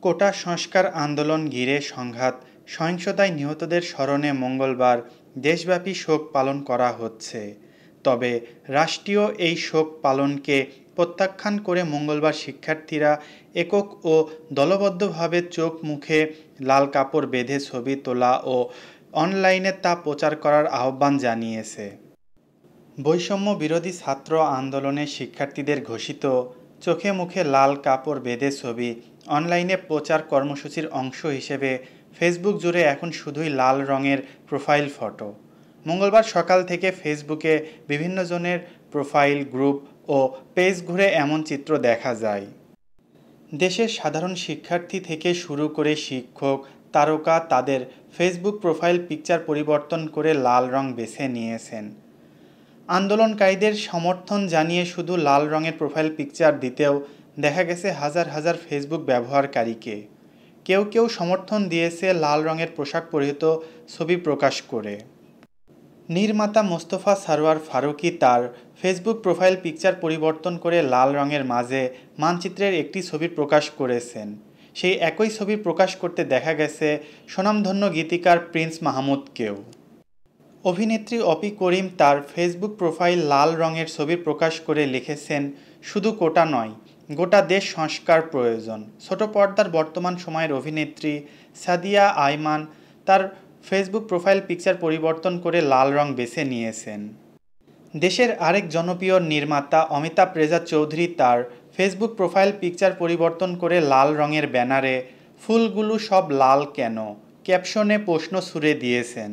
কোটা সংস্কার আন্দোলন ঘিরে সংঘাত সহিংসতায় নিহতদের স্মরণে মঙ্গলবার দেশব্যাপী শোক পালন করা হচ্ছে। তবে রাষ্ট্রীয় এই শোক পালনকে প্রত্যাখ্যান করে মঙ্গলবার শিক্ষার্থীরা একক ও দলবদ্ধভাবে চোখ মুখে লাল কাপড় বেঁধে ছবি তোলা ও অনলাইনে তা প্রচার করার আহ্বান জানিয়েছে। বৈষম্য বিরোধী ছাত্র আন্দোলনে শিক্ষার্থীদের ঘোষিত চোখে মুখে লাল কাপড় বেঁধে ছবি অনলাইনে প্রচার কর্মসূচির অংশ হিসেবে ফেসবুক জুড়ে এখন শুধুই লাল রঙের প্রোফাইল ফটো। মঙ্গলবার সকাল থেকে ফেসবুকে বিভিন্ন জনের প্রোফাইল, গ্রুপ ও পেজ ঘুরে এমন চিত্র দেখা যায়। দেশের সাধারণ শিক্ষার্থী থেকে শুরু করে শিক্ষক, তারকা তাদের ফেসবুক প্রোফাইল পিকচার পরিবর্তন করে লাল রং বেছে নিয়েছেন। আন্দোলনকারীদের সমর্থন জানিয়ে শুধু লাল রঙের প্রোফাইল পিকচার দিতেও দেখা গেছে হাজার হাজার ফেসবুক ব্যবহারকারীকে। কেউ কেউ সমর্থন দিয়েছে লাল রঙের পোশাক পরিহিত ছবি প্রকাশ করে। নির্মাতা মোস্তফা সরওয়ার ফারুকী তার ফেসবুক প্রোফাইল পিকচার পরিবর্তন করে লাল রঙের মাঝে মানচিত্রের একটি ছবি প্রকাশ করেছেন। সেই একই ছবি প্রকাশ করতে দেখা গেছে স্বনামধন্য গীতিকার প্রিন্স মাহমুদকেও। অভিনেত্রী অপি করিম তার ফেসবুক প্রোফাইল লাল রঙের ছবি প্রকাশ করে লিখেছেন, শুধু কোটা নয়, গোটা দেশ সংস্কার প্রয়োজন। ছোট পর্দার বর্তমান সময়ের অভিনেত্রী সাদিয়া আইমান তার ফেসবুক প্রোফাইল পিকচার পরিবর্তন করে লাল রং বেছে নিয়েছেন। দেশের আরেক জনপ্রিয় নির্মাতা অমিতাভ রেজা চৌধুরী তার ফেসবুক প্রোফাইল পিকচার পরিবর্তন করে লাল রঙের ব্যানারে ফুলগুলো সব লাল কেন ক্যাপশনে প্রশ্ন ছুড়ে দিয়েছেন।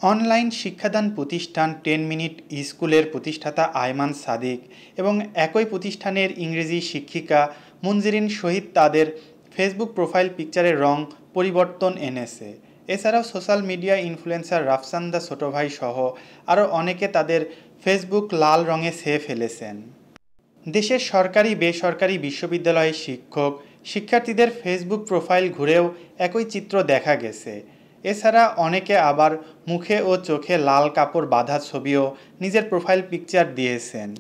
অনলাইন শিক্ষাদান প্রতিষ্ঠান 10 মিনিট স্কুলের প্রতিষ্ঠাতা আয়মান সাদিক এবং একই প্রতিষ্ঠানের ইংরেজি শিক্ষিকা মঞ্জিরিন শহীদ তাদের ফেসবুক প্রোফাইল পিকচারের রং পরিবর্তন এনেছে। এছাড়াও সোশ্যাল মিডিয়া ইনফ্লুয়েন্সার রাফসান্দা ছোট ভাই সহ আরও অনেকে তাদের ফেসবুক লাল রঙে ছেয়ে ফেলেছেন। দেশের সরকারি বেসরকারি বিশ্ববিদ্যালয়ের শিক্ষক শিক্ষার্থীদের ফেসবুক প্রোফাইল ঘুরেও একই চিত্র দেখা গেছে। এছাড়া অনেকে আবার মুখে ও চোখে লাল কাপড় বাঁধা ছবিও নিজের প্রোফাইল পিকচার দিয়েছেন।